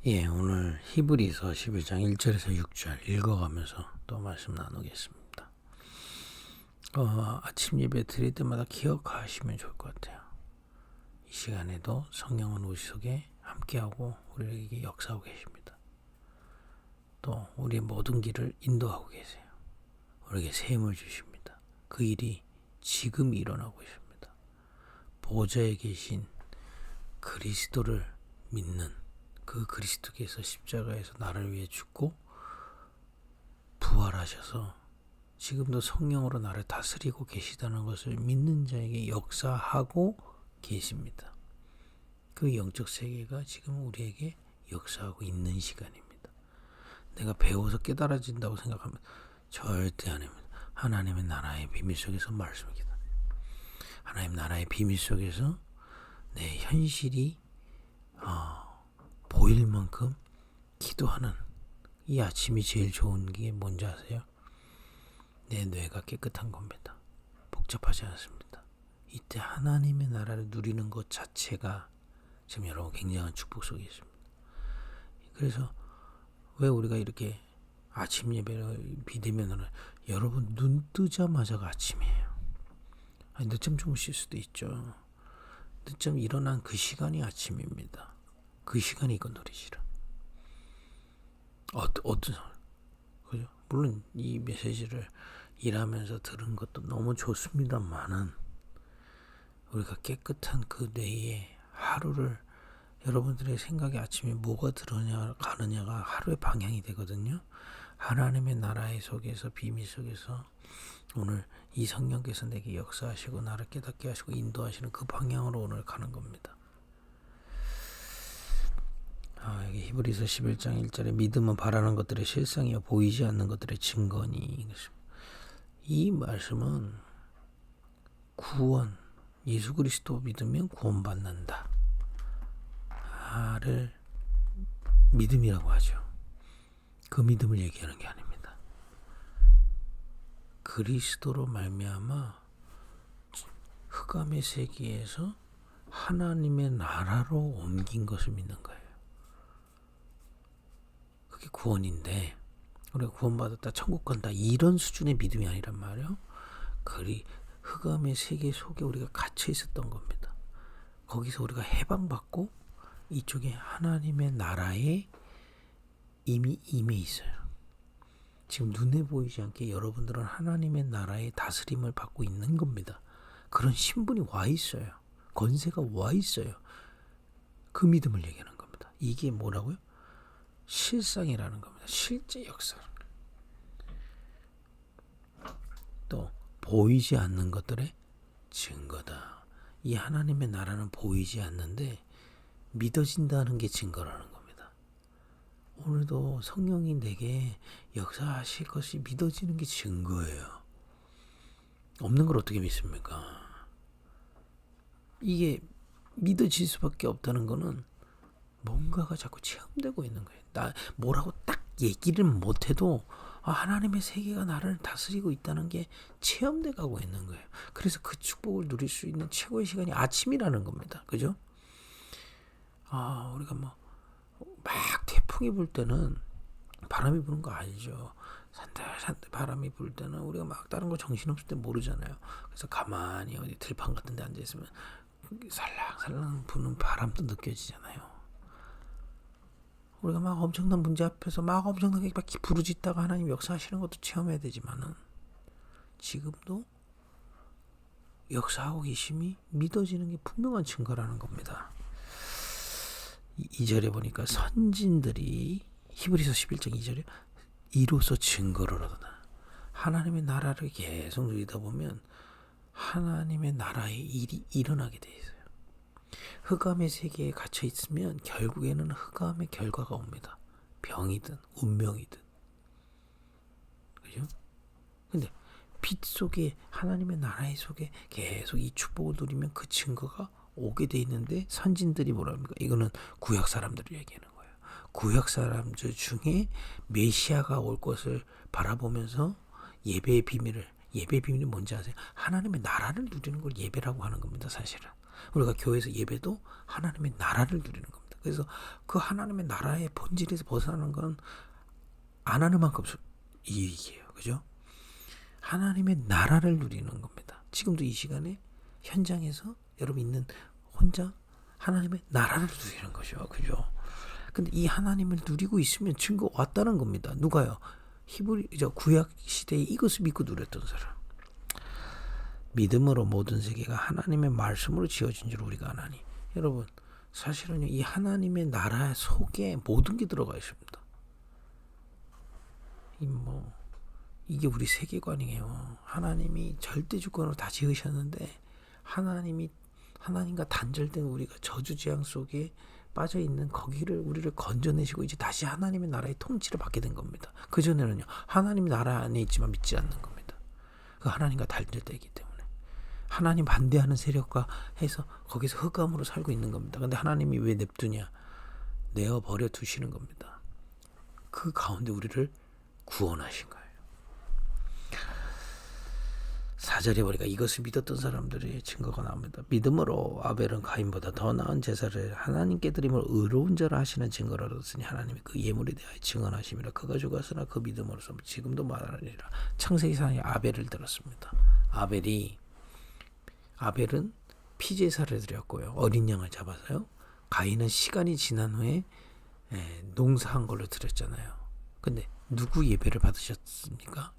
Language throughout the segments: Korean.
예, 오늘 히브리서 11장 1절에서 6절 읽어가면서 또 말씀 나누겠습니다. 아침 예배 드릴 때마다 기억하시면 좋을 것 같아요. 이 시간에도 성령은 우리 속에 함께하고 우리에게 역사하고 계십니다. 또 우리의 모든 길을 인도하고 계세요. 우리에게 세임을 주십니다. 그 일이 지금 일어나고 있습니다. 보좌에 계신 그리스도를 믿는 그 그리스도께서 십자가에서 나를 위해 죽고 부활하셔서 지금도 성령으로 나를 다스리고 계시다는 것을 믿는 자에게 역사하고 계십니다. 그 영적 세계가 지금 우리에게 역사하고 있는 시간입니다. 내가 배워서 깨달아진다고 생각하면 절대 아닙니다. 하나님의 나라의 비밀 속에서 말씀을 기다려요. 하나님 나라의 비밀 속에서 내 현실이 보일 만큼 기도하는 이 아침이 제일 좋은 게 뭔지 아세요? 내 뇌가 깨끗한 겁니다. 복잡하지 않습니다. 이때 하나님의 나라를 누리는 것 자체가 지금 여러분 굉장한 축복 속에 있습니다. 그래서 왜 우리가 이렇게 아침 예배를 비대면으로 여러분 눈 뜨자마자가 아침이에요. 늦잠 주무실 수도 있죠. 늦잠 일어난 그 시간이 아침입니다. 그 시간이 이건 누리시라. 어떤 그죠? 물론 이 메시지를 일하면서 들은 것도 너무 좋습니다만은 우리가 깨끗한 그 뇌의 하루를 여러분들의 생각에 아침에 뭐가 들어냐 가느냐가 하루의 방향이 되거든요. 하나님의 나라의 속에서 비밀 속에서 오늘 이 성령께서 내게 역사하시고 나를 깨닫게 하시고 인도하시는 그 방향으로 오늘 가는 겁니다. 여기 히브리서 11장 1절에 믿음은 바라는 것들의 실상이요 보이지 않는 것들의 증거니. 이 말씀은 구원, 예수 그리스도 믿으면 구원받는다 를 믿음이라고 하죠. 그 믿음을 얘기하는 게 아닙니다. 그리스도로 말미암아 흑암의 세계에서 하나님의 나라로 옮긴 것을 믿는 거예요. 그게 구원인데 우리가 구원받았다 천국 간다 이런 수준의 믿음이 아니란 말이에요. 흑암의 세계 속에 우리가 갇혀 있었던 겁니다. 거기서 우리가 해방받고 이쪽에 하나님의 나라에 이미 임해 있어요. 지금 눈에 보이지 않게 여러분들은 하나님의 나라의 다스림을 받고 있는 겁니다. 그런 신분이 와 있어요. 권세가 와 있어요. 그 믿음을 얘기하는 겁니다. 이게 뭐라고요? 실상이라는 겁니다. 실제 역사. 또 보이지 않는 것들의 증거다. 이 하나님의 나라는 보이지 않는데 믿어진다는 게 증거라는 겁니다. 오늘도 성령이 내게 역사하실 것이 믿어지는 게 증거예요. 없는 걸 어떻게 믿습니까? 이게 믿어질 수밖에 없다는 거는 뭔가가 자꾸 체험되고 있는 거예요. 나 뭐라고 딱 얘기를 못해도 하나님의 세계가 나를 다스리고 있다는 게 체험돼 가고 있는 거예요. 그래서 그 축복을 누릴 수 있는 최고의 시간이 아침이라는 겁니다. 그죠? 우리가 막 태풍이 불 때는 바람이 부는 거 알죠? 산들산들 바람이 불 때는 우리가 막 다른 거 정신없을 때 모르잖아요. 그래서 가만히 어디 들판 같은 데 앉아있으면 살랑살랑 부는 바람도 느껴지잖아요. 우리가 막 엄청난 문제 앞에서 막 엄청나게 막 부르짖다가 하나님 역사하시는 것도 체험해야 되지만은 지금도 역사하고 계심이 믿어지는 게 분명한 증거라는 겁니다. 2절에 보니까 선진들이 히브리서 11장 2절에 이로써 증거를 얻었다. 하나님의 나라를 계속 누리다 보면 하나님의 나라의 일이 일어나게 돼 있어요. 흑암의 세계에 갇혀 있으면 결국에는 흑암의 결과가 옵니다. 병이든 운명이든. 그죠? 근데 빛 속에 하나님의 나라의 속에 계속 이 축복을 누리면 그 증거가 오게 돼 있는데 선진들이 뭐라 합니까? 이거는 구약 사람들을 얘기하는 거예요. 구약 사람들 중에 메시아가 올 것을 바라보면서 예배의 비밀이 뭔지 아세요? 하나님의 나라를 누리는 걸 예배라고 하는 겁니다. 사실은 우리가 교회에서 예배도 하나님의 나라를 누리는 겁니다. 그래서 그 하나님의 나라의 본질에서 벗어나는 건 안 하는 만큼 이익이에요. 그죠? 하나님의 나라를 누리는 겁니다. 지금도 이 시간에 현장에서 여러분 있는 혼자 하나님의 나라를 누리는 거죠. 그죠? 근데 이 하나님을 누리고 있으면 증거 왔다는 겁니다. 누가요? 구약 시대에 이것을 믿고 누렸던 사람. 믿음으로 모든 세계가 하나님의 말씀으로 지어진 줄 우리가 아나니. 여러분, 사실은요, 이 하나님의 나라 속에 모든 게 들어가 있습니다. 이게 우리 세계관이에요. 하나님이 절대 주권으로 다 지으셨는데 하나님과 단절된 우리가 저주재앙 속에 빠져 있는 거기를 우리를 건져내시고 이제 다시 하나님의 나라의 통치를 받게 된 겁니다. 그 전에는요, 하나님 나라 안에 있지만 믿지 않는 겁니다. 그 하나님과 단절되기 때문에 하나님 반대하는 세력과 해서 거기서 흑암으로 살고 있는 겁니다. 근데 하나님이 왜 냅두냐? 내어 버려 두시는 겁니다. 그 가운데 우리를 구원하신 거예요. 4절에 보니까 이것을 믿었던 사람들의 증거가 나옵니다. 믿음으로 아벨은 가인보다 더 나은 제사를 하나님께 드림을 의로운 자라 하시는 증거를 얻었으니 하나님이 그 예물에 대하여 증언하심이라. 그가 죽었으나 그 믿음으로서 지금도 말하느니라. 창세기상에 아벨을 들었습니다. 아벨은 피제사를 드렸고요. 어린 양을 잡아서요. 가인은 시간이 지난 후에 농사한 걸로 드렸잖아요. 근데 누구 예배를 받으셨습니까?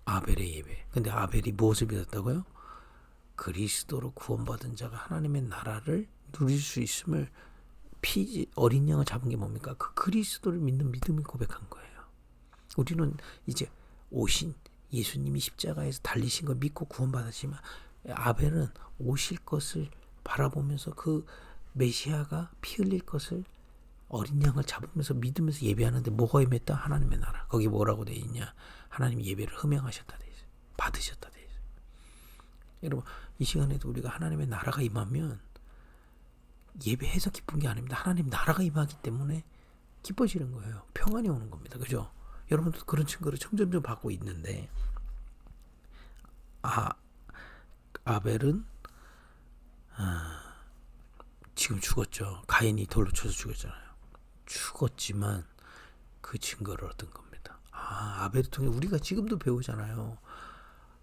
아벨의 예배. 근데 아벨이 무엇을 믿었다고요? 그리스도로 구원받은 자가 하나님의 나라를 누릴 수 있음을 어린 양을 잡은 게 뭡니까? 그 그리스도를 믿는 믿음이 고백한 거예요. 우리는 이제 오신 예수님이 십자가에서 달리신 걸 믿고 구원받았지만 아벨은 오실 것을 바라보면서 그 메시아가 피 흘릴 것을 어린 양을 잡으면서 믿으면서 예배하는데 뭐가 임했다? 하나님의 나라. 거기 뭐라고 되어 있냐? 하나님 예배를 흠양하셨다 되어 있어요. 받으셨다 되어 있어요. 여러분, 이 시간에도 우리가 하나님의 나라가 임하면 예배해서 기쁜 게 아닙니다. 하나님 나라가 임하기 때문에 기뻐지는 거예요. 평안이 오는 겁니다. 그죠? 여러분도 그런 증거를 점점점 받고 있는데 아벨은 지금 죽었죠. 가인이 돌로 쳐서 죽었잖아요. 죽었지만 그 증거를 얻은 겁니다. 아벨을 통해 우리가 지금도 배우잖아요.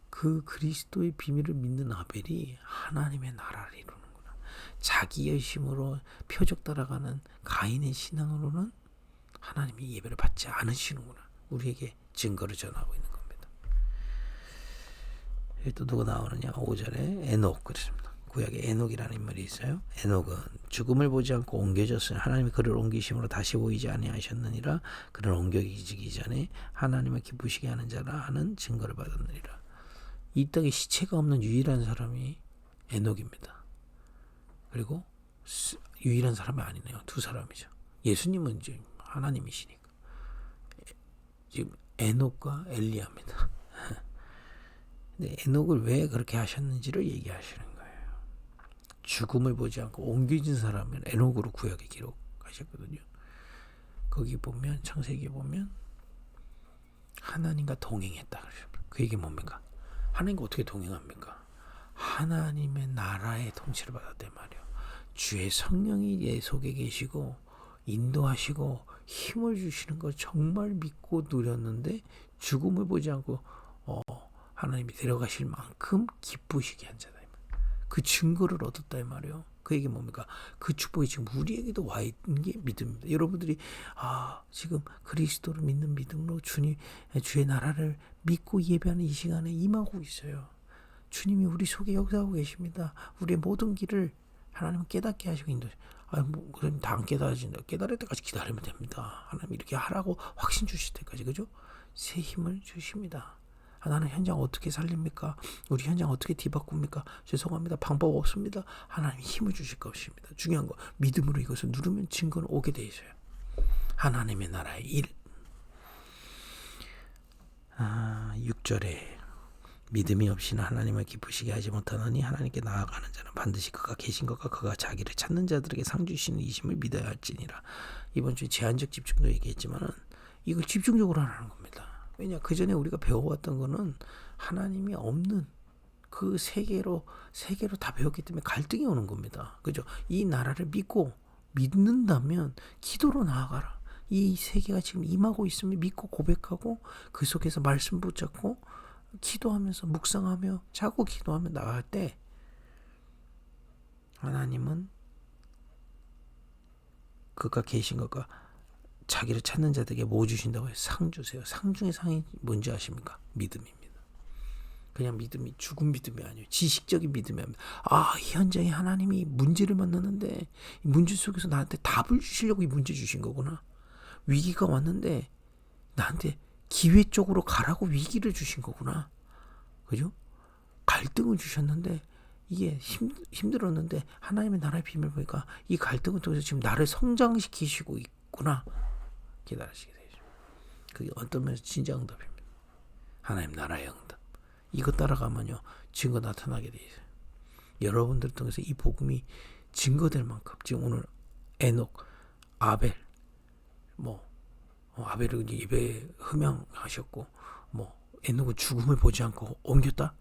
그 그리스도의 비밀을 믿는 아벨이 하나님의 나라를 이루는구나. 자기의 힘으로 표적 따라가는 가인의 신앙으로는 하나님이 예배를 받지 않으시는구나. 우리에게 증거를 전하고 있는 겁니다. 또 누가 나오느냐? 5절에 에녹 그랬습니다. 구약에 에녹이라는 인물이 있어요. 에녹은 죽음을 보지 않고 옮겨졌으니 하나님이 그를 옮기심으로 다시 보이지 아니하셨느니라. 그를 옮겨지기 전에 하나님을 기쁘시게 하는 자라 하는 증거를 받았느니라. 이 땅에 시체가 없는 유일한 사람이 에녹입니다. 그리고 유일한 사람이 아니네요. 두 사람이죠. 예수님은 이제 하나님이시니까. 지금 에녹과 엘리야입니다. 근데 에녹을 왜 그렇게 하셨는지를 얘기하시는 거예요. 죽음을 보지 않고 옮겨진 사람은 에녹으로 구약에 기록하셨거든요. 거기 보면 창세기에 보면 하나님과 동행했다 그러셨어요. 그 얘기 뭡니까? 하나님과 어떻게 동행합니까? 하나님의 나라의 통치를 받았단 말이에요. 주의 성령이 내 속에 계시고 인도하시고 힘을 주시는 걸 정말 믿고 누렸는데 죽음을 보지 않고 하나님이 데려가실 만큼 기쁘시게 한 자다. 그 증거를 얻었다 이 말이에요. 그 얘기 뭡니까? 그 축복이 지금 우리에게도 와 있는 게 믿음입니다. 여러분들이 지금 그리스도를 믿는 믿음으로 주의 나라를 믿고 예배하는 이 시간에 임하고 있어요. 주님이 우리 속에 역사하고 계십니다. 우리의 모든 길을 하나님은 깨닫게 하시고 인도하시고 그럼 다 안 깨달아진다. 깨달을 때까지 기다리면 됩니다. 하나님 이렇게 하라고 확신 주실 때까지, 그죠? 새 힘을 주십니다. 나는 현장 어떻게 살립니까? 우리 현장 어떻게 뒤바꿉니까? 죄송합니다. 방법 없습니다. 하나님이 힘을 주실 것입니다. 중요한 거 믿음으로 이것을 누르면 증거는 오게 돼 있어요. 하나님의 나라의 일. 6절에 믿음이 없이는 하나님을 기쁘시게 하지 못하느니 하나님께 나아가는 자는 반드시 그가 계신 것과 그가 자기를 찾는 자들에게 상 주시는 이심을 믿어야 할지니라. 이번 주에 제한적 집중도 얘기했지만은 이걸 집중적으로 하라는 겁니다. 왜냐, 그 전에 우리가 배워왔던 거는 하나님이 없는 그 세계로 다 배웠기 때문에 갈등이 오는 겁니다. 그죠? 이 나라를 믿고 믿는다면 기도로 나아가라. 이 세계가 지금 임하고 있음을 믿고 고백하고 그 속에서 말씀 붙잡고 기도하면서 묵상하며 자고 기도하며 나갈 때 하나님은 그가 계신 것과 자기를 찾는 자들에게 뭐 주신다고 해요? 상 주세요. 상 중에 상이 뭔지 아십니까? 믿음입니다. 그냥 믿음이 죽은 믿음이 아니에요. 지식적인 믿음이 아닙니다. 이 현장에 하나님이 문제를 만나는데 이 문제 속에서 나한테 답을 주시려고 이 문제 주신 거구나. 위기가 왔는데 나한테 기회 쪽으로 가라고 위기를 주신 거구나. 그죠? 갈등을 주셨는데 이게 힘들었는데 하나님의 나라의 비밀 보니까 이 갈등을 통해서 지금 나를 성장시키시고 있구나. 기다리시게 되죠. 그게 어떤 면에서 진짜 응답입니다. 하나님 나라의 응답. 이거 따라가면요 증거 나타나게 돼 있어요. 여러분들 통해서 이 복음이 증거될 만큼 지금 오늘 에녹, 아벨, 아벨을 예배에 흠양하셨고 에녹은 죽음을 보지 않고 옮겼다.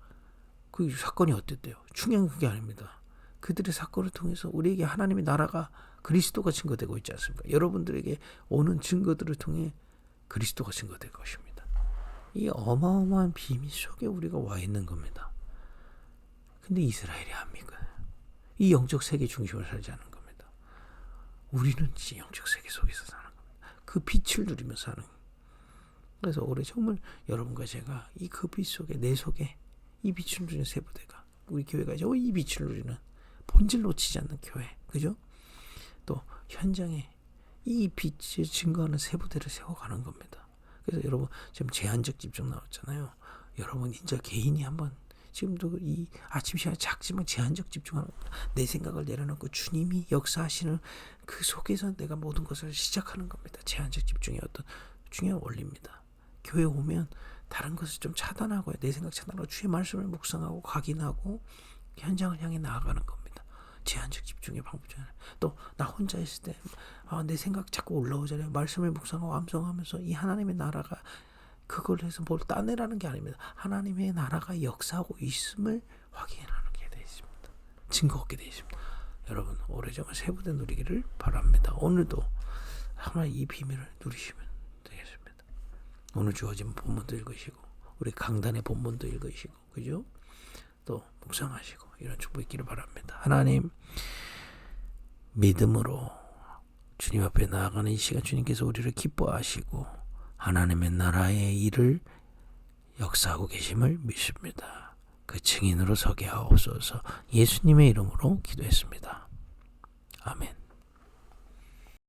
그 사건이 어땠대요? 중요한 그게 아닙니다. 그들의 사건을 통해서 우리에게 하나님의 나라가 그리스도가 증거되고 있지 않습니까? 여러분들에게 오는 증거들을 통해 그리스도가 증거될 것입니다. 이 어마어마한 비밀 속에 우리가 와 있는 겁니다. 근데 이스라엘이 안 믿어요. 이 영적 세계 중심을 살지 않는 겁니다. 우리는 이 영적 세계 속에서 사는 겁니다. 그 빛을 누리며 사는 겁니다. 그래서 올해 정말 여러분과 제가 이 그 빛 속에 내 속에 이 빛을 누리는 세부대가 우리 교회가 이 빛을 누리는 본질 놓치지 않는 교회, 그죠? 또 현장에 이 빛을 증거하는 세부대를 세워가는 겁니다. 그래서 여러분 지금 제한적 집중 나왔잖아요. 여러분 진짜 개인이 한번 지금도 이 아침 시간에 작지만 제한적 집중하는 겁니다. 내 생각을 내려놓고 주님이 역사하시는 그 속에서 내가 모든 것을 시작하는 겁니다. 제한적 집중의 어떤 중요한 원리입니다. 교회 오면 다른 것을 좀 차단하고 내 생각 차단하고 주의 말씀을 묵상하고 각인하고 현장을 향해 나아가는 겁니다. 제한적 집중의 방법 중에 또 나 혼자 있을 때 내 생각 자꾸 올라오잖아요. 말씀을 묵상하고 암송하면서 이 하나님의 나라가 그걸 해서 뭘 따내라는 게 아닙니다. 하나님의 나라가 역사하고 있음을 확인하는 게 되어 있습니다. 증거 얻게 되어 있습니다. 여러분 오래전에 세부대 누리기를 바랍니다. 오늘도 정말 이 비밀을 누리시면 되겠습니다. 오늘 주어진 본문도 읽으시고 우리 강단의 본문도 읽으시고 그죠? 또 묵상하시고 이런 축복 있기를 바랍니다. 하나님 믿음으로 주님 앞에 나아가는 이 시간 주님께서 우리를 기뻐하시고 하나님의 나라의 일을 역사하고 계심을 믿습니다. 그 증인으로 서게 하옵소서. 예수님의 이름으로 기도했습니다. 아멘.